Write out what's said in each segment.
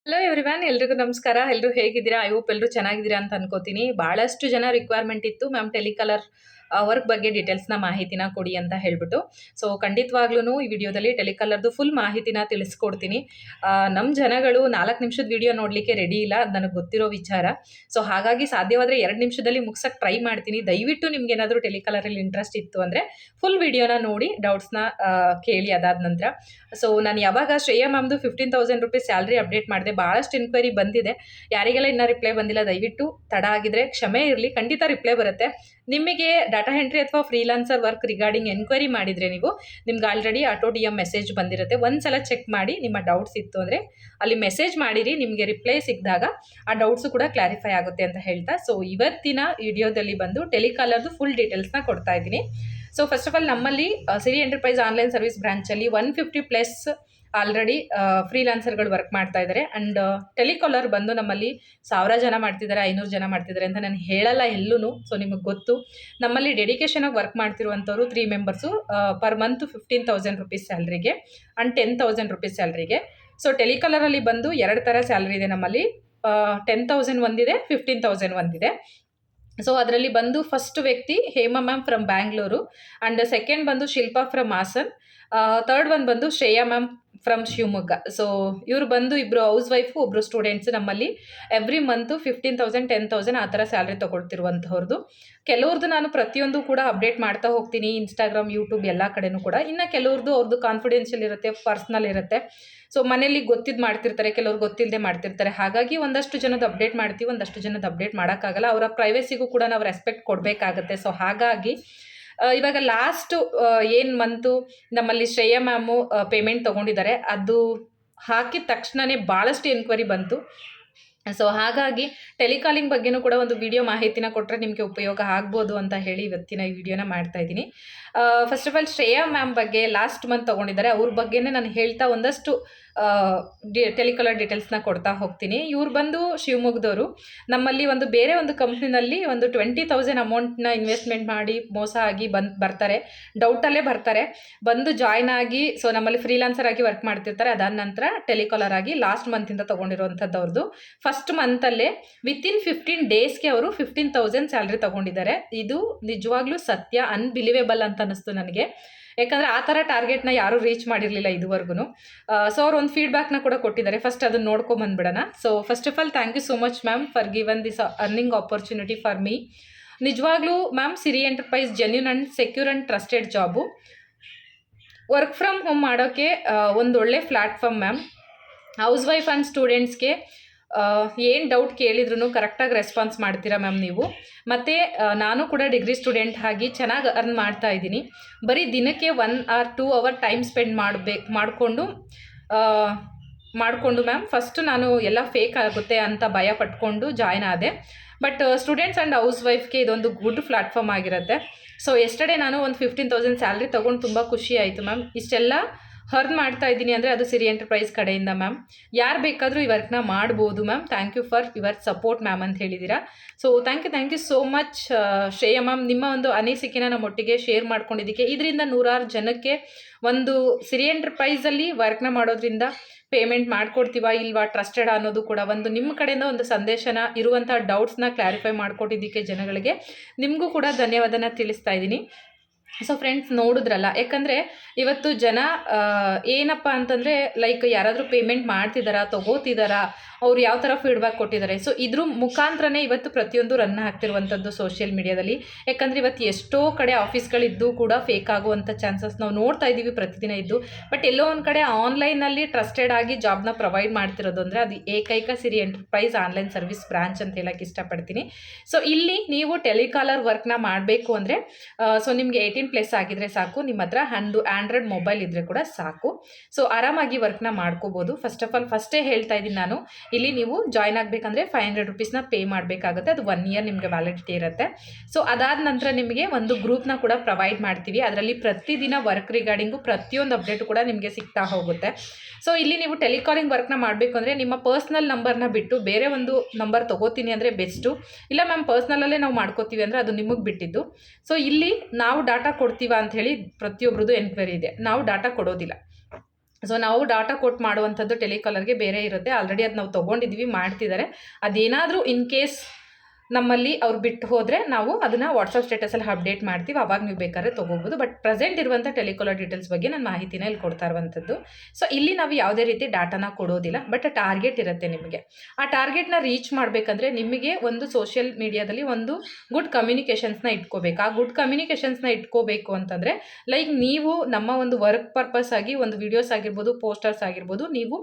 Hello everyone, ಎಲ್ರಿಗೂ ನಮಸ್ಕಾರ. ಎಲ್ಲರೂ ಹೇಗಿದ್ದೀರಾ? ಐ ಹೋಪ್ ಎಲ್ಲರೂ ಚೆನ್ನಾಗಿದ್ದೀರಾ ಅಂತ ಅನ್ಕೋತೀನಿ. ಭಾಳಷ್ಟು ಜನ ರಿಕ್ವೈರ್ಮೆಂಟ್ ಇತ್ತು ಮ್ಯಾಮ್ ಟೆಲಿಕಾಲರ್ ವರ್ಕ್ ಬಗ್ಗೆ ಡೀಟೇಲ್ಸ್ನ ಮಾಹಿತಿನ ಕೊಡಿ ಅಂತ ಹೇಳ್ಬಿಟ್ಟು. ಸೊ ಖಂಡಿತವಾಗ್ಲೂ ಈ ವಿಡಿಯೋದಲ್ಲಿ ಟೆಲಿಕಾಲರ್ದು ಫುಲ್ ಮಾಹಿತಿನ ತಿಳಿಸ್ಕೊಡ್ತೀನಿ. ನಮ್ಮ ಜನಗಳು 4 ನಿಮಿಷದ ವಿಡಿಯೋ ನೋಡಲಿಕ್ಕೆ ರೆಡಿ ಇಲ್ಲ, ಅದು ನನಗೆ ಗೊತ್ತಿರೋ ವಿಚಾರ. ಸೊ ಹಾಗಾಗಿ ಸಾಧ್ಯವಾದರೆ 2 ನಿಮಿಷದಲ್ಲಿ ಮುಗ್ಸಕ್ಕೆ ಟ್ರೈ ಮಾಡ್ತೀನಿ. ದಯವಿಟ್ಟು ನಿಮ್ಗೆ ಏನಾದರೂ ಟೆಲಿಕಾಲರಲ್ಲಿ ಇಂಟ್ರೆಸ್ಟ್ ಇತ್ತು ಅಂದರೆ ಫುಲ್ ವಿಡಿಯೋನ ನೋಡಿ ಡೌಟ್ಸ್ನ ಕೇಳಿ. ಅದಾದ ನಂತರ ಸೊ ನಾನು ಯಾವಾಗ ಶ್ರೇಯಾ ಮ್ಯಾಮ್ದು 15,000 ರೂಪೀಸ್ ಸ್ಯಾಲ್ರಿ ಅಪ್ಡೇಟ್ ಮಾಡಿದೆ, ಭಾಳಷ್ಟು ಎನ್ಕ್ವೈರಿ ಬಂದಿದೆ. ಯಾರಿಗೆಲ್ಲ ಇನ್ನೂ ರಿಪ್ಲೈ ಬಂದಿಲ್ಲ ದಯವಿಟ್ಟು ತಡ ಆಗಿದ್ರೆ ಕ್ಷಮೆ ಇರಲಿ, ಖಂಡಿತ ರಿಪ್ಲೈ ಬರುತ್ತೆ. ನಿಮಗೆ ಡಾಟಾ ಎಂಟ್ರಿ ಅಥವಾ ಫ್ರೀಲಾನ್ಸರ್ ವರ್ಕ್ ರಿಗಾರ್ಡಿಂಗ್ ಎನ್ಕ್ವೈರಿ ಮಾಡಿದರೆ ನಿಮ್ಗೆ already auto D M message ಬಂದಿರುತ್ತೆ. ಒಂದ್ಸಲ ಚೆಕ್ ಮಾಡಿ, ನಿಮ್ಮ ಡೌಟ್ಸ್ ಇತ್ತು ಅಂದರೆ ಅಲ್ಲಿ ಮೆಸೇಜ್ ಮಾಡಿರಿ. ನಿಮಗೆ ರಿಪ್ಲೈ ಸಿಕ್ಕಿದಾಗ ಆ ಡೌಟ್ಸು ಕೂಡ ಕ್ಲಾರಿಫೈ ಆಗುತ್ತೆ ಅಂತ ಹೇಳ್ತಾ, ಸೊ ಇವತ್ತಿನ ವಿಡಿಯೋದಲ್ಲಿ ಬಂದು ಟೆಲಿಕಾಲರ್ದು ಫುಲ್ ಡೀಟೇಲ್ಸ್ನ ಕೊಡ್ತಾ ಇದ್ದೀನಿ. ಸೊ ಫಸ್ಟ್ ಆಫ್ ಆಲ್ ನಮ್ಮಲ್ಲಿ ಸಿರಿ ಎಂಟರ್ಪ್ರೈಸ್ ಆನ್ಲೈನ್ ಸರ್ವಿಸ್ ಬ್ರಾಂಚಲ್ಲಿ 150+ ಆಲ್ರೆಡಿ ಫ್ರೀಲಾನ್ಸರ್ಗಳು ವರ್ಕ್ ಮಾಡ್ತಾ ಇದ್ದಾರೆ. ಆ್ಯಂಡ್ ಟೆಲಿಕಾಲರ್ ಬಂದು ನಮ್ಮಲ್ಲಿ 1000 ಜನ ಮಾಡ್ತಿದ್ದಾರೆ, 500 ಜನ ಮಾಡ್ತಿದ್ದಾರೆ ಅಂತ ನಾನು ಹೇಳಲ್ಲ ಎಲ್ಲೂ. ಸೊ ನಿಮಗೆ ಗೊತ್ತು, ನಮ್ಮಲ್ಲಿ ಡೆಡಿಕೇಶನಾಗಿ ವರ್ಕ್ ಮಾಡ್ತಿರುವಂಥವ್ರು 3 ಮೆಂಬರ್ಸು ಪರ್ ಮಂತ್ 15,000 ರೂಪೀಸ್ ಸ್ಯಾಲ್ರಿಗೆ ಆ್ಯಂಡ್ 10,000 ರೂಪೀಸ್ ಸ್ಯಾಲ್ರಿಗೆ. ಸೊ ಟೆಲಿಕಾಲರಲ್ಲಿ ಬಂದು 2 ಥರ ಸ್ಯಾಲ್ರಿ ಇದೆ ನಮ್ಮಲ್ಲಿ. 10,000 ಒಂದಿದೆ, 15,000 ಒಂದಿದೆ. ಸೊ ಅದರಲ್ಲಿ ಬಂದು ಫಸ್ಟ್ ವ್ಯಕ್ತಿ Hema ma'am from Bangalore, and second ಬಂದು Shilpa from Hassan, third one ಬಂದು Shreya ma'am from Shivamogga. So ಇವರು ಬಂದು ಇಬ್ಬರು ಹೌಸ್ ವೈಫು, ಒಬ್ಬರು ಸ್ಟೂಡೆಂಟ್ಸ್. ನಮ್ಮಲ್ಲಿ ಎವ್ರಿ ಮಂತು 15,000 10,000 ಆ ಥರ ಸ್ಯಾಲ್ರಿ ತೊಗೊಳ್ತಿರುವಂಥವ್ರದ್ದು. ಕೆಲವ್ರದ್ದು ನಾನು ಪ್ರತಿಯೊಂದು ಕೂಡ ಅಪ್ಡೇಟ್ ಮಾಡ್ತಾ ಹೋಗ್ತೀನಿ, ಇನ್ಸ್ಟಾಗ್ರಾಮ್, ಯೂಟ್ಯೂಬ್ ಎಲ್ಲ ಕಡೆನೂ ಕೂಡ. ಇನ್ನು ಕೆಲವ್ರದ್ದು ಅವ್ರದ್ದು ಕಾನ್ಫಿಡೆನ್ಷಿಯಲ್ ಇರುತ್ತೆ, ಪರ್ಸ್ನಲ್ ಇರುತ್ತೆ. ಸೊ ಮನೇಲಿ ಗೊತ್ತಿದ್ದು ಮಾಡ್ತಿರ್ತಾರೆ, ಕೆಲವ್ರು ಗೊತ್ತಿಲ್ಲದೆ ಮಾಡ್ತಿರ್ತಾರೆ. ಹಾಗಾಗಿ ಒಂದಷ್ಟು ಜನದ ಅಪ್ಡೇಟ್ ಮಾಡ್ತೀವಿ, ಒಂದಷ್ಟು ಜನದ ಅಪ್ಡೇಟ್ ಮಾಡೋಕ್ಕಾಗಲ್ಲ. ಅವರ ಪ್ರೈವೇಸಿಗೂ ಕೂಡ ನಾವು ರೆಸ್ಪೆಕ್ಟ್ ಕೊಡಬೇಕಾಗತ್ತೆ. ಸೊ ಹಾಗಾಗಿ ಇವಾಗ ಲಾಸ್ಟು ಏನು ಮಂತು ನಮ್ಮಲ್ಲಿ ಶ್ರೇಯಾ ಮ್ಯಾಮು ಪೇಮೆಂಟ್ ತೊಗೊಂಡಿದ್ದಾರೆ, ಅದು ಹಾಕಿದ ತಕ್ಷಣವೇ ಭಾಳಷ್ಟು ಎನ್ಕ್ವೈರಿ ಬಂತು. ಸೊ ಹಾಗಾಗಿ ಟೆಲಿಕಾಲಿಂಗ್ ಬಗ್ಗೆನೂ ಕೂಡ ಒಂದು ವಿಡಿಯೋ ಮಾಹಿತಿನ ಕೊಟ್ಟರೆ ನಿಮಗೆ ಉಪಯೋಗ ಆಗ್ಬೋದು ಅಂತ ಹೇಳಿ ಇವತ್ತಿನ ಈ ವಿಡಿಯೋನ ಮಾಡ್ತಾ ಇದ್ದೀನಿ. First of all Shreya ma'am ಬಗ್ಗೆ ಲಾಸ್ಟ್ ಮಂತ್ ತೊಗೊಂಡಿದ್ದಾರೆ, ಅವ್ರ ಬಗ್ಗೆನೇ ನಾನು ಹೇಳ್ತಾ ಒಂದಷ್ಟು ಟೆಲಿಕಾಲರ್ ಡೀಟೇಲ್ಸ್ನ ಕೊಡ್ತಾ ಹೋಗ್ತೀನಿ. ಇವ್ರು ಬಂದು ಶಿವಮೊಗ್ಗದವರು. ನಮ್ಮಲ್ಲಿ ಒಂದು ಬೇರೆ ಒಂದು ಕಂಪ್ನಿನಲ್ಲಿ ಒಂದು 20,000 ಅಮೌಂಟ್ನ ಇನ್ವೆಸ್ಟ್ಮೆಂಟ್ ಮಾಡಿ ಮೋಸ ಆಗಿ ಬರ್ತಾರೆ, ಡೌಟಲ್ಲೇ ಬರ್ತಾರೆ, ಬಂದು ಜಾಯ್ನ್ ಆಗಿ ಸೊ ನಮ್ಮಲ್ಲಿ ಫ್ರೀಲಾನ್ಸರ್ ಆಗಿ ವರ್ಕ್ ಮಾಡ್ತಿರ್ತಾರೆ. ಅದಾದ ನಂತರ ಟೆಲಿಕಾಲರ್ ಆಗಿ ಲಾಸ್ಟ್ ಮಂತಿಂದ ತೊಗೊಂಡಿರುವಂಥದ್ದು ಅವ್ರದ್ದು. ಫಸ್ಟ್ ಮಂತಲ್ಲೇ ವಿತಿನ್ 15 ಡೇಸ್ಗೆ ಅವರು 15,000 ಸ್ಯಾಲ್ರಿ ತೊಗೊಂಡಿದ್ದಾರೆ. ಇದು ನಿಜವಾಗ್ಲೂ ಸತ್ಯ, ಅನ್ಬಿಲಿವೇಬಲ್ ಅಂತ ಅನ್ನಿಸ್ತು ನನಗೆ. ಯಾಕಂದರೆ ಆ ಥರ ಟಾರ್ಗೆಟ್ನ ಯಾರೂ ರೀಚ್ ಮಾಡಿರಲಿಲ್ಲ ಇದುವರೆಗೂ. ಸೊ ಅವ್ರು ಒಂದು ಫೀಡ್ಬ್ಯಾಕ್ನ ಕೂಡ ಕೊಟ್ಟಿದ್ದಾರೆ, ಫಸ್ಟ್ ಅದನ್ನು ನೋಡ್ಕೊಂಬಂದ್ಬಿಡೋಣ. So first of all thank you so much ma'am for given this earning opportunity for me. ನಿಜವಾಗ್ಲೂ ma'am Siri enterprise genuine and secure and trusted job. Work from home ಮಾಡೋಕ್ಕೆ ಒಂದು ಒಳ್ಳೆ platform ma'am. Housewife and ಸ್ಟೂಡೆಂಟ್ಸ್ಗೆ ಏನು doubt ಕೇಳಿದ್ರು ಕರೆಕ್ಟಾಗಿ response ಮಾಡ್ತೀರಾ ma'am ನೀವು. ಮತ್ತು ನಾನು ಕೂಡ ಡಿಗ್ರಿ ಸ್ಟೂಡೆಂಟ್ ಆಗಿ ಚೆನ್ನಾಗಿ ಅರ್ನ್ ಮಾಡ್ತಾ ಇದ್ದೀನಿ. ಬರೀ ದಿನಕ್ಕೆ 1 or 2 ಅವರ್ ಟೈಮ್ ಸ್ಪೆಂಡ್ ಮಾಡಿಕೊಂಡು ಮ್ಯಾಮ್ ಫಸ್ಟು ನಾನು ಎಲ್ಲ ಫೇಕ್ ಆಗುತ್ತೆ ಅಂತ ಭಯ ಪಟ್ಕೊಂಡು ಜಾಯ್ನ್ ಆದೆ. ಬಟ್ ಸ್ಟೂಡೆಂಟ್ಸ್ ಆ್ಯಂಡ್ ಹೌಸ್ ವೈಫ್ಗೆ ಇದೊಂದು ಗುಡ್ ಪ್ಲ್ಯಾಟ್ಫಾರ್ಮ್ ಆಗಿರುತ್ತೆ. ಸೊ ಎಸ್ಟರ್ಡೇ ನಾನು ಒಂದು 15,000 ಸ್ಯಾಲ್ರಿ ತೊಗೊಂಡು ತುಂಬ ಖುಷಿ ಆಯಿತು ಮ್ಯಾಮ್. ಇಷ್ಟೆಲ್ಲ ಅರ್ನ್ ಮಾಡ್ತಾ ಇದ್ದೀನಿ ಅಂದರೆ ಅದು ಸಿರಿ ಎಂಟರ್ಪ್ರೈಸ್ ಕಡೆಯಿಂದ ಮ್ಯಾಮ್. ಯಾರು ಬೇಕಾದರೂ ಈ ವರ್ಕ್ನ ಮಾಡ್ಬೋದು ma'am. Thank you for your support ma'am ಅಂತ ಹೇಳಿದ್ದೀರಾ. So thank you so much Shreya ma'am. ನಿಮ್ಮ ಒಂದು ಅನಿಸಿಕೆನ ನಮ್ಮೊಟ್ಟಿಗೆ ಶೇರ್ ಮಾಡ್ಕೊಂಡಿದ್ದಕ್ಕೆ. ಇದರಿಂದ ನೂರಾರು ಜನಕ್ಕೆ ಒಂದು ಸಿರಿ ಎಂಟರ್ಪ್ರೈಸಲ್ಲಿ ವರ್ಕ್ನ ಮಾಡೋದ್ರಿಂದ ಪೇಮೆಂಟ್ ಮಾಡ್ಕೊಡ್ತೀವಾ ಇಲ್ವಾ, ಟ್ರಸ್ಟೆಡ್ ಅನ್ನೋದು ಕೂಡ ಒಂದು ನಿಮ್ಮ ಕಡೆಯಿಂದ ಒಂದು ಸಂದೇಶನ ಇರುವಂಥ ಡೌಟ್ಸ್ನ ಕ್ಲಾರಿಫೈ ಮಾಡಿಕೊಟ್ಟಿದ್ದಕ್ಕೆ ಜನಗಳಿಗೆ ನಿಮಗೂ ಕೂಡ ಧನ್ಯವಾದನ ತಿಳಿಸ್ತಾ ಇದ್ದೀನಿ. ಸೊ ಫ್ರೆಂಡ್ಸ್ ನೋಡಿದ್ರಲ್ಲ, ಯಾಕಂದರೆ ಇವತ್ತು ಜನ ಏನಪ್ಪ ಅಂತಂದರೆ ಲೈಕ್ ಯಾರಾದರೂ ಪೇಮೆಂಟ್ ಮಾಡ್ತಿದ್ದಾರಾ, ತೊಗೋತಿದ್ದಾರಾ, ಅವ್ರು ಯಾವ ಥರ ಫೀಡ್ಬ್ಯಾಕ್ ಕೊಟ್ಟಿದ್ದಾರೆ. ಸೊ ಇದ್ರ ಮುಖಾಂತರನೇ ಇವತ್ತು ಪ್ರತಿಯೊಂದು ರನ್ ಆಗ್ತಿರುವಂಥದ್ದು ಸೋಷಿಯಲ್ ಮೀಡಿಯಾದಲ್ಲಿ. ಯಾಕಂದರೆ ಇವತ್ತು ಎಷ್ಟೋ ಕಡೆ ಆಫೀಸ್ಗಳಿದ್ದು ಕೂಡ ಫೇಕ್ ಆಗುವಂಥ ಚಾನ್ಸಸ್ ನಾವು ನೋಡ್ತಾ ಇದ್ದೀವಿ ಪ್ರತಿದಿನ ಇದ್ದು. ಬಟ್ ಎಲ್ಲೋ ಒಂದು ಕಡೆ ಆನ್ಲೈನಲ್ಲಿ ಟ್ರಸ್ಟೆಡ್ ಆಗಿ ಜಾಬ್ನ ಪ್ರೊವೈಡ್ ಮಾಡ್ತಿರೋದು ಅಂದರೆ ಅದು ಏಕೈಕ ಸಿರಿ ಎಂಟರ್ಪ್ರೈಸ್ ಆನ್ಲೈನ್ ಸರ್ವಿಸ್ ಬ್ರಾಂಚ್ ಅಂತ ಹೇಳಕ್ಕೆ ಇಷ್ಟಪಡ್ತೀನಿ. ಸೊ ಇಲ್ಲಿ ನೀವು ಟೆಲಿಕಾಲರ್ ವರ್ಕ್ನ ಮಾಡಬೇಕು ಅಂದರೆ ಸೊ ನಿಮಗೆ 18+ ಆಗಿದ್ರೆ ಸಾಕು, ನಿಮ್ಮ ಹತ್ರ ಆ್ಯಂಡ್ರಾಯ್ಡ್ ಮೊಬೈಲ್ ಇದ್ದರೆ ಕೂಡ ಸಾಕು. ಸೊ ಆರಾಮಾಗಿ ವರ್ಕ್ನ ಮಾಡ್ಕೋಬೋದು. ಫಸ್ಟ್ ಆಫ್ ಆಲ್ ಫಸ್ಟೇ ಹೇಳ್ತಾ ಇದ್ದೀನಿ ನಾನು, ಇಲ್ಲಿ ನೀವು ಜಾಯ್ನ್ ಆಗಬೇಕಂದ್ರೆ 500 ರೂಪೀಸ್ನ ಪೇ ಮಾಡಬೇಕಾಗುತ್ತೆ. ಅದು 1 ಇಯರ್ ನಿಮಗೆ ವ್ಯಾಲಿಡಿಟಿ ಇರುತ್ತೆ. ಸೊ ಅದಾದ ನಂತರ ನಿಮಗೆ ಒಂದು ಗ್ರೂಪ್ನ ಕೂಡ ಪ್ರೊವೈಡ್ ಮಾಡ್ತೀವಿ. ಅದರಲ್ಲಿ ಪ್ರತಿದಿನ ವರ್ಕ್ ರಿಗಾರ್ಡಿಂಗು ಪ್ರತಿಯೊಂದು ಅಪ್ಡೇಟು ಕೂಡ ನಿಮಗೆ ಸಿಗ್ತಾ ಹೋಗುತ್ತೆ. ಸೊ ಇಲ್ಲಿ ನೀವು ಟೆಲಿಕಾಲಿಂಗ್ ವರ್ಕ್ನ ಮಾಡಬೇಕು ಅಂದರೆ ನಿಮ್ಮ ಪರ್ಸ್ನಲ್ ನಂಬರ್ನ ಬಿಟ್ಟು ಬೇರೆ ಒಂದು ನಂಬರ್ ತೊಗೋತೀನಿ ಅಂದರೆ ಬೆಸ್ಟು. ಇಲ್ಲ ಮ್ಯಾಮ್ ಪರ್ಸ್ನಲ್ಲೇ ನಾವು ಮಾಡ್ಕೋತೀವಿ ಅಂದರೆ ಅದು ನಿಮಗೆ ಬಿಟ್ಟಿದ್ದು. ಸೊ ಇಲ್ಲಿ ನಾವು ಡಾಟಾ ಕೊಡ್ತೀವಾ ಅಂಥೇಳಿ ಪ್ರತಿಯೊಬ್ಬರದ್ದು ಎನ್ಕ್ವೈರಿ ಇದೆ. ನಾವು ಡಾಟಾ ಕೊಡೋದಿಲ್ಲ. ಸೊ ನಾವು ಡಾಟಾ ಕೊಟ್ಟು ಮಾಡುವಂಥದ್ದು ಟೆಲಿಕಾಲರ್ಗೆ ಬೇರೆ ಇರುತ್ತೆ. ಆಲ್ರೆಡಿ ಅದು ನಾವು ತೊಗೊಂಡಿದ್ವಿ, ಮಾಡ್ತಿದ್ದಾರೆ. ಅದೇನಾದರೂ ಇನ್ ಕೇಸ್ ನಮ್ಮಲ್ಲಿ ಅವ್ರು ಬಿಟ್ಟು ಹೋದರೆ ನಾವು ಅದನ್ನು ವಾಟ್ಸಪ್ ಸ್ಟೇಟಸಲ್ಲಿ ಅಪ್ಡೇಟ್ ಮಾಡ್ತೀವಿ, ಅವಾಗ ನೀವು ಬೇಕಾದ್ರೆ ತೊಗೋಬೋದು. ಬಟ್ ಪ್ರೆಸೆಂಟ್ ಇರುವಂಥ ಟೆಲಿಕಾಲರ್ ಡೀಟೇಲ್ಸ್ ಬಗ್ಗೆ ನಾನು ಮಾಹಿತಿನ ಇಲ್ಲಿ ಕೊಡ್ತಾ ಇರುವಂಥದ್ದು. ಸೊ ಇಲ್ಲಿ ನಾವು ಯಾವುದೇ ರೀತಿ ಡಾಟಾನ ಕೊಡೋದಿಲ್ಲ, ಬಟ್ ಟಾರ್ಗೆಟ್ ಇರುತ್ತೆ ನಿಮಗೆ. ಆ ಟಾರ್ಗೆಟ್ನ ರೀಚ್ ಮಾಡಬೇಕಂದ್ರೆ ನಿಮಗೆ ಒಂದು ಸೋಷಿಯಲ್ ಮೀಡಿಯಾದಲ್ಲಿ ಒಂದು ಗುಡ್ ಕಮ್ಯುನಿಕೇಷನ್ಸ್ನ ಇಟ್ಕೋಬೇಕು. ಆ ಗುಡ್ ಕಮ್ಯುನಿಕೇಷನ್ಸ್ನ ಇಟ್ಕೋಬೇಕು ಅಂತಂದರೆ ಲೈಕ್ ನೀವು ನಮ್ಮ ಒಂದು ವರ್ಕ್ ಪರ್ಪಸ್ ಆಗಿ ಒಂದು ವಿಡಿಯೋಸ್ ಆಗಿರ್ಬೋದು, ಪೋಸ್ಟರ್ಸ್ ಆಗಿರ್ಬೋದು, ನೀವು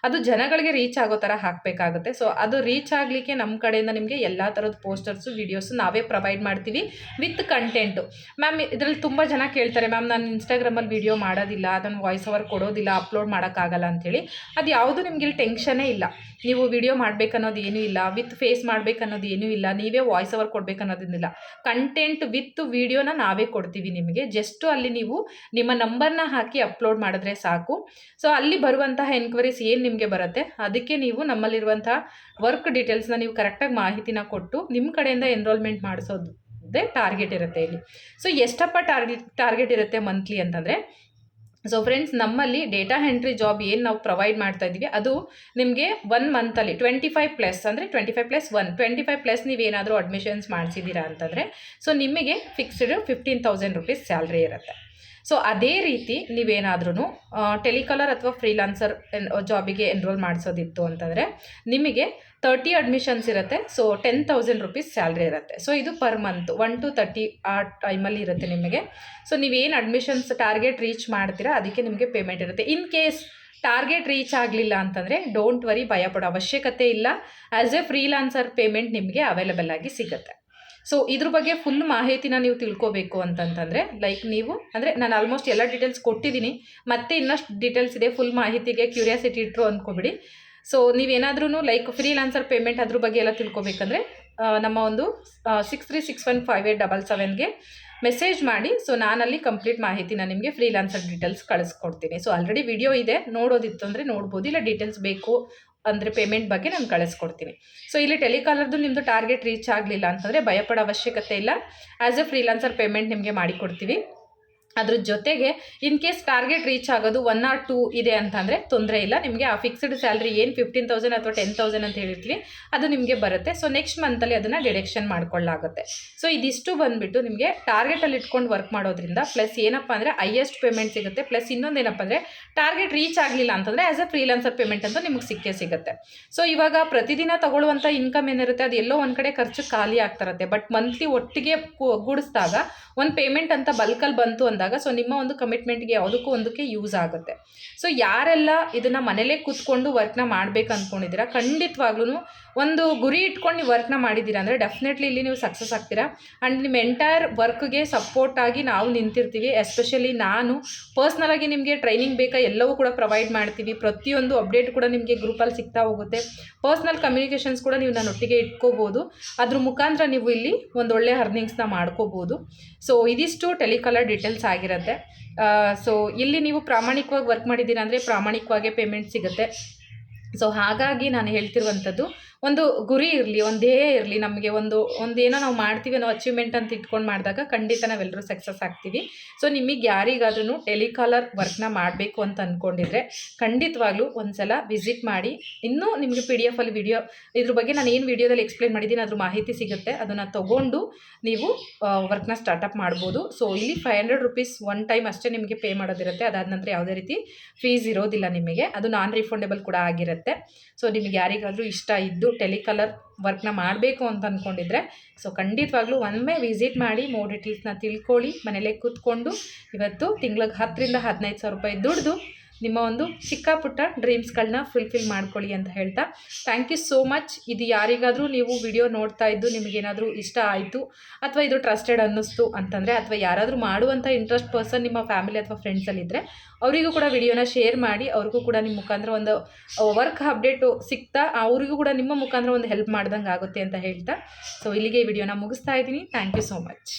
ಅದು ಜನಗಳಿಗೆ ರೀಚ್ ಆಗೋ ಥರ ಹಾಕಬೇಕಾಗುತ್ತೆ. ಸೊ ಅದು ರೀಚ್ ಆಗಲಿಕ್ಕೆ ನಮ್ಮ ಕಡೆಯಿಂದ ನಿಮಗೆ ಎಲ್ಲ ಥರದ ಪೋಸ್ಟರ್ಸು, ವಿಡಿಯೋಸು ನಾವೇ ಪ್ರೊವೈಡ್ ಮಾಡ್ತೀವಿ ವಿತ್ ಕಂಟೆಂಟು. ಮ್ಯಾಮ್ ಇದರಲ್ಲಿ ತುಂಬ ಜನ ಕೇಳ್ತಾರೆ, ಮ್ಯಾಮ್ ನಾನು ಇನ್ಸ್ಟಾಗ್ರಾಮಲ್ಲಿ ವಿಡಿಯೋ ಮಾಡೋದಿಲ್ಲ, ಅದನ್ನು ವಾಯ್ಸ್ ಓವರ್ ಕೊಡೋದಿಲ್ಲ, ಅಪ್ಲೋಡ್ ಮಾಡೋಕ್ಕಾಗಲ್ಲ ಅಂಥೇಳಿ. ಅದು ಯಾವುದು ನಿಮ್ಗೆ ಇಲ್ಲಿ ಟೆನ್ಷನ್ನೇ ಇಲ್ಲ. ನೀವು ವಿಡಿಯೋ ಮಾಡಬೇಕನ್ನೋದು ಏನೂ ಇಲ್ಲ, ವಿತ್ ಫೇಸ್ ಮಾಡಬೇಕನ್ನೋದು ಏನೂ ಇಲ್ಲ, ನೀವೇ ವಾಯ್ಸ್ ಓವರ್ ಕೊಡಬೇಕನ್ನೋದಿಲ್ಲ. ಕಂಟೆಂಟ್ ವಿತ್ ವಿಡಿಯೋನ ನಾವೇ ಕೊಡ್ತೀವಿ ನಿಮಗೆ. ಜಸ್ಟು ಅಲ್ಲಿ ನೀವು ನಿಮ್ಮ ನಂಬರ್ನ ಹಾಕಿ ಅಪ್ಲೋಡ್ ಮಾಡಿದ್ರೆ ಸಾಕು. ಸೊ ಅಲ್ಲಿ ಬರುವಂತಹ ಎನ್ಕ್ವೈರೀಸ್ ಏನು ನಿಮಗೆ ಬರುತ್ತೆ, ಅದಕ್ಕೆ ನೀವು ನಮ್ಮಲ್ಲಿರುವಂಥ ವರ್ಕ್ ಡೀಟೇಲ್ಸ್ನ ನೀವು ಕರೆಕ್ಟಾಗಿ ಮಾಹಿತಿನ ಕೊಟ್ಟು ನಿಮ್ಮ ಕಡೆಯಿಂದ ಎನ್ರೋಲ್ಮೆಂಟ್ ಮಾಡಿಸೋದೇ ಟಾರ್ಗೆಟ್ ಇರುತ್ತೆ ಇಲ್ಲಿ. ಸೊ ಎಷ್ಟಪ್ಪ ಟಾರ್ಗೆಟ್ ಇರುತ್ತೆ ಮಂತ್ಲಿ ಅಂತಂದರೆ, ಸೊ ಫ್ರೆಂಡ್ಸ್ ನಮ್ಮಲ್ಲಿ ಡೇಟಾ ಎಂಟ್ರಿ ಜಾಬ್ ಏನು ನಾವು ಪ್ರೊವೈಡ್ ಮಾಡ್ತಾ ಇದ್ದೀವಿ ಅದು ನಿಮಗೆ 1 ಮಂತಲ್ಲಿ 25+ ಅಂದರೆ 25+1 25+ ನೀವೇನಾದರೂ ಅಡ್ಮಿಷನ್ಸ್ ಮಾಡಿಸಿದ್ದೀರಾ ಅಂತಂದರೆ ಸೊ ನಿಮಗೆ ಫಿಕ್ಸ್ಡ್ 15,000 ರೂಪೀಸ್ ಸ್ಯಾಲ್ರಿ ಇರುತ್ತೆ. ಸೊ ಅದೇ ರೀತಿ ನೀವೇನಾದ್ರೂ ಟೆಲಿಕಾಲರ್ ಅಥವಾ ಫ್ರೀಲಾನ್ಸರ್ ಜಾಬಿಗೆ ಎನ್ರೋಲ್ ಮಾಡಿಸೋದಿತ್ತು ಅಂತಂದರೆ ನಿಮಗೆ 30 ಅಡ್ಮಿಷನ್ಸ್ ಇರುತ್ತೆ. ಸೊ 10,000 ರೂಪೀಸ್ ಸ್ಯಾಲ್ರಿ ಇರುತ್ತೆ. ಸೊ ಇದು ಪರ್ ಮಂತ್ 1 to 30 ಆ ಟೈಮಲ್ಲಿ ಇರುತ್ತೆ ನಿಮಗೆ. ಸೊ ನೀವೇನು ಅಡ್ಮಿಷನ್ಸ್ ಟಾರ್ಗೆಟ್ ರೀಚ್ ಮಾಡ್ತೀರಾ ಅದಕ್ಕೆ ನಿಮಗೆ ಪೇಮೆಂಟ್ ಇರುತ್ತೆ. ಇನ್ ಕೇಸ್ ಟಾರ್ಗೆಟ್ ರೀಚ್ ಆಗಲಿಲ್ಲ ಅಂತಂದರೆ ಡೋಂಟ್ ವರಿ, ಭಯಪಡೋ ಅವಶ್ಯಕತೆ ಇಲ್ಲ. ಆ್ಯಸ್ ಎ ಫ್ರೀಲಾನ್ಸರ್ ಪೇಮೆಂಟ್ ನಿಮಗೆ ಅವೈಲೇಬಲ್ ಆಗಿ ಸಿಗುತ್ತೆ. ಸೊ ಇದ್ರ ಬಗ್ಗೆ ಫುಲ್ ಮಾಹಿತಿನ ನೀವು ತಿಳ್ಕೊಬೇಕು ಅಂತಂತಂದರೆ ಲೈಕ್ ನೀವು ಅಂದರೆ ನಾನು ಆಲ್ಮೋಸ್ಟ್ ಎಲ್ಲ ಡೀಟೇಲ್ಸ್ ಕೊಟ್ಟಿದ್ದೀನಿ, ಮತ್ತೆ ಇನ್ನಷ್ಟು ಡೀಟೇಲ್ಸ್ ಇದೆ. ಫುಲ್ ಮಾಹಿತಿಗೆ ಕ್ಯೂರಿಯಾಸಿಟಿ ಇಟ್ಟರು ಅಂದ್ಕೊಬಿಡಿ. ಸೊ ನೀವೇನಾದ್ರೂ ಲೈಕ್ ಫ್ರೀಲಾನ್ಸರ್ ಪೇಮೆಂಟ್ ಅದ್ರ ಬಗ್ಗೆ ಎಲ್ಲ ತಿಳ್ಕೊಬೇಕಂದ್ರೆ ನಮ್ಮ ಒಂದು 63615877ಗೆ ಮೆಸೇಜ್ ಮಾಡಿ. ಸೊ ನಾನಲ್ಲಿ ಕಂಪ್ಲೀಟ್ ಮಾಹಿತಿನ ನಿಮಗೆ ಫ್ರೀಲಾನ್ಸರ್ ಡೀಟೇಲ್ಸ್ ಕಳಿಸ್ಕೊಡ್ತೀನಿ. ಸೊ ಆಲ್ರೆಡಿ ವಿಡಿಯೋ ಇದೆ, ನೋಡೋದಿತ್ತು ಅಂದರೆ ನೋಡ್ಬೋದು, ಇಲ್ಲ ಡೀಟೇಲ್ಸ್ ಬೇಕು ಅಂದರೆ ಪೇಮೆಂಟ್ ಬಗ್ಗೆ ನಾನು ಕಳಿಸ್ಕೊಡ್ತೀನಿ. ಸೊ ಇಲ್ಲಿ ಟೆಲಿಕಾಲರ್ದು ನಿಮ್ಮದು ಟಾರ್ಗೆಟ್ ರೀಚ್ ಆಗಲಿಲ್ಲ ಅಂತಂದರೆ ಭಯಪಡೋ ಅವಶ್ಯಕತೆ ಇಲ್ಲ. ಆ್ಯಸ್ ಎ ಫ್ರೀಲಾನ್ಸರ್ ಪೇಮೆಂಟ್ ನಿಮಗೆ ಮಾಡಿಕೊಡ್ತೀವಿ. ಅದ್ರ ಜೊತೆಗೆ ಇನ್ ಕೇಸ್ ಟಾರ್ಗೆಟ್ ರೀಚ್ ಆಗೋದು 1 or 2 ಇದೆ ಅಂತಂದರೆ ತೊಂದರೆ ಇಲ್ಲ. ನಿಮಗೆ ಆ ಫಿಕ್ಸ್ಡ್ ಸ್ಯಾಲ್ರಿ ಏನು 15,000 ಅಥವಾ 10,000 ಅಂತ ಹೇಳಿರ್ತೀವಿ ಅದು ನಿಮಗೆ ಬರುತ್ತೆ. ಸೊ ನೆಕ್ಸ್ಟ್ ಮಂತಲ್ಲಿ ಅದನ್ನು ಡಿಡಕ್ಷನ್ ಮಾಡ್ಕೊಳ್ಳಾಗುತ್ತೆ. ಸೊ ಇದಿಷ್ಟು ಬಂದುಬಿಟ್ಟು ನಿಮಗೆ ಟಾರ್ಗೆಟಲ್ಲಿ ಇಟ್ಕೊಂಡು ವರ್ಕ್ ಮಾಡೋದ್ರಿಂದ ಪ್ಲಸ್ ಏನಪ್ಪ ಅಂದರೆ ಹೈಯೆಸ್ಟ್ ಪೇಮೆಂಟ್ ಸಿಗುತ್ತೆ. ಪ್ಲಸ್ ಇನ್ನೊಂದೇನಪ್ಪ ಅಂದರೆ ಟಾರ್ಗೆಟ್ ರೀಚ್ ಆಗಲಿಲ್ಲ ಅಂತಂದರೆ ಆ್ಯಸ್ ಎ ಫ್ರೀಲಾನ್ಸರ್ ಪೇಮೆಂಟ್ ಅಂತ ನಿಮಗೆ ಸಿಕ್ಕೇ ಸಿಗುತ್ತೆ. ಸೊ ಇವಾಗ ಪ್ರತಿದಿನ ತಗೊಳ್ಳುವಂಥ ಇನ್ಕಮ್ ಏನಿರುತ್ತೆ ಅದು ಎಲ್ಲೋ ಒಂದು ಕಡೆ ಖರ್ಚು ಖಾಲಿ ಆಗ್ತಿರುತ್ತೆ. ಬಟ್ ಮಂತ್ಲಿ ಒಟ್ಟಿಗೆ ಗೂಡಿಸಿದಾಗ ಒಂದು ಪೇಮೆಂಟ್ ಅಂತ ಬಲ್ಕಲ್ಲಿ ಬಂತು ಅಂದಾಗ ಸೊ ನಿಮ್ಮ ಒಂದು ಕಮಿಟ್ಮೆಂಟ್ಗೆ ಯಾವುದಕ್ಕೂ ಒಂದಕ್ಕೆ ಯೂಸ್ ಆಗುತ್ತೆ. ಸೊ ಯಾರೆಲ್ಲ ಇದನ್ನು ಮನೇಲೇ ಕೂತ್ಕೊಂಡು ವರ್ಕ್ನ ಮಾಡಬೇಕು ಅಂದ್ಕೊಂಡಿದ್ದೀರಾ, ಖಂಡಿತವಾಗ್ಲೂ ಒಂದು ಗುರಿ ಇಟ್ಕೊಂಡು ನೀವು ವರ್ಕ್ನ ಮಾಡಿದ್ದೀರಾ ಅಂದರೆ ಡೆಫಿನೆಟ್ಲಿ ಇಲ್ಲಿ ನೀವು ಸಕ್ಸಸ್ ಆಗ್ತೀರಾ. ಆ್ಯಂಡ್ ನಿಮ್ಮ ಎಂಟೈರ್ ವರ್ಕ್ಗೆ ಸಪೋರ್ಟಾಗಿ ನಾವು ನಿಂತಿರ್ತೀವಿ. ಎಸ್ಪೆಷಲಿ ನಾನು ಪರ್ಸ್ನಲಾಗಿ ನಿಮಗೆ ಟ್ರೈನಿಂಗ್ ಬೇಕಾ ಎಲ್ಲವೂ ಕೂಡ ಪ್ರೊವೈಡ್ ಮಾಡ್ತೀವಿ. ಪ್ರತಿಯೊಂದು ಅಪ್ಡೇಟ್ ಕೂಡ ನಿಮಗೆ ಗ್ರೂಪಲ್ಲಿ ಸಿಗ್ತಾ ಹೋಗುತ್ತೆ. ಪರ್ಸ್ನಲ್ ಕಮ್ಯುನಿಕೇಷನ್ಸ್ ಕೂಡ ನೀವು ನನ್ನೊಟ್ಟಿಗೆ ಇಟ್ಕೋಬೋದು. ಅದ್ರ ಮುಖಾಂತರ ನೀವು ಇಲ್ಲಿ ಒಂದೊಳ್ಳೆ ಅರ್ನಿಂಗ್ಸ್ನ ಮಾಡ್ಕೋಬೋದು. ಸೊ ಇದಿಷ್ಟು ಟೆಲಿಕಾಲರ್ ಡೀಟೇಲ್ಸ್ ಆಗಿರುತ್ತೆ. ಸೊ ಇಲ್ಲಿ ನೀವು ಪ್ರಾಮಾಣಿಕವಾಗಿ ವರ್ಕ್ ಮಾಡಿದ್ದೀರಾ ಅಂದರೆ ಪ್ರಾಮಾಣಿಕವಾಗೇ ಪೇಮೆಂಟ್ ಸಿಗುತ್ತೆ. ಸೊ ಹಾಗಾಗಿ ನಾನು ಹೇಳ್ತಿರುವಂಥದ್ದು ಒಂದು ಗುರಿ ಇರಲಿ, ಒಂದು ಧ್ಯೇಯ ಇರಲಿ, ನಮಗೆ ಒಂದು ಏನೋ ನಾವು ಮಾಡ್ತೀವಿ ಅನ್ನೋ ಅಚೀವ್ಮೆಂಟ್ ಅಂತ ಇಟ್ಕೊಂಡು ಮಾಡಿದಾಗ ಖಂಡಿತ ನಾವೆಲ್ಲರೂ ಸಕ್ಸಸ್ ಆಗ್ತೀವಿ. ಸೊ ನಿಮಗೆ ಯಾರಿಗಾದ್ರೂ ಟೆಲಿಕಾಲರ್ ವರ್ಕ್ನ ಮಾಡಬೇಕು ಅಂತ ಅಂದ್ಕೊಂಡಿದ್ರೆ ಖಂಡಿತವಾಗ್ಲೂ ಒಂದು ಸಲ ವಿಸಿಟ್ ಮಾಡಿ. ಇನ್ನೂ ನಿಮಗೆ PDF ಅಲ್ಲಿ ವಿಡಿಯೋ ಇದ್ರ ಬಗ್ಗೆ ನಾನು ಏನು ವಿಡಿಯೋದಲ್ಲಿ ಎಕ್ಸ್ಪ್ಲೇನ್ ಮಾಡಿದ್ದೀನಿ ಅದ್ರ ಮಾಹಿತಿ ಸಿಗುತ್ತೆ. ಅದನ್ನು ತೊಗೊಂಡು ನೀವು ವರ್ಕ್ನ ಸ್ಟಾರ್ಟಪ್ ಮಾಡ್ಬೋದು. ಸೊ ಇಲ್ಲಿ 500 ರೂಪೀಸ್ ಒನ್ ಟೈಮ್ ಅಷ್ಟೇ ನಿಮಗೆ ಪೇ ಮಾಡೋದಿರುತ್ತೆ. ಅದಾದ ನಂತರ ಯಾವುದೇ ರೀತಿ ಫೀಸ್ ಇರೋದಿಲ್ಲ ನಿಮಗೆ. ಅದು ನಾನ್ ರಿಫಂಡೇಬಲ್ ಕೂಡ ಆಗಿರುತ್ತೆ. ಸೊ ನಿಮಗೆ ಯಾರಿಗಾದರೂ ಇಷ್ಟ ಇದ್ದು ಟೆಲಿಕಾಲರ್ ವರ್ಕ್ನ ಮಾಡಬೇಕು ಅಂತ ಅಂದ್ಕೊಂಡಿದ್ರೆ ಸೊ ಖಂಡಿತವಾಗ್ಲೂ ಒಮ್ಮೆ ವಿಸಿಟ್ ಮಾಡಿ, ಮೋರ್ ಡೀಟೇಲ್ಸ್ನ ತಿಳ್ಕೊಳ್ಳಿ. ಮನೇಲೇ ಕೂತ್ಕೊಂಡು ಇವತ್ತು ತಿಂಗಳಿಗೆ 10,000 to 15,000 ರೂಪಾಯಿ ದುಡ್ದು ನಿಮ್ಮ ಒಂದು ಚಿಕ್ಕ ಪುಟ್ಟ ಡ್ರೀಮ್ಸ್ಗಳನ್ನ ಫುಲ್ಫಿಲ್ ಮಾಡ್ಕೊಳ್ಳಿ ಅಂತ ಹೇಳ್ತಾ ಥ್ಯಾಂಕ್ ಯು ಸೋ ಮಚ್. ಇದು ಯಾರಿಗಾದರೂ ನೀವು ವಿಡಿಯೋ ನೋಡ್ತಾ ಇದ್ದು ನಿಮಗೇನಾದರೂ ಇಷ್ಟ ಆಯಿತು ಅಥವಾ ಇದು ಟ್ರಸ್ಟೆಡ್ ಅನ್ನಿಸ್ತು ಅಂತಂದರೆ ಅಥವಾ ಯಾರಾದರೂ ಮಾಡುವಂಥ ಇಂಟ್ರೆಸ್ಟ್ ಪರ್ಸನ್ ನಿಮ್ಮ ಫ್ಯಾಮಿಲಿ ಅಥವಾ ಫ್ರೆಂಡ್ಸಲ್ಲಿದ್ದರೆ ಅವರಿಗೂ ಕೂಡ ವಿಡಿಯೋನ ಶೇರ್ ಮಾಡಿ. ಅವ್ರಿಗೂ ಕೂಡ ನಿಮ್ಮ ಮುಖಾಂತರ ಒಂದು ವರ್ಕ್ ಅಪ್ಡೇಟು ಸಿಗ್ತಾ ಅವರಿಗೂ ಕೂಡ ನಿಮ್ಮ ಮುಖಾಂತರ ಒಂದು ಹೆಲ್ಪ್ ಮಾಡ್ದಂಗೆ ಆಗುತ್ತೆ ಅಂತ ಹೇಳ್ತಾ ಸೊ ಇಲ್ಲಿಗೆ ಈ ವಿಡಿಯೋನ ಮುಗಿಸ್ತಾ ಇದ್ದೀನಿ. Thank you so much.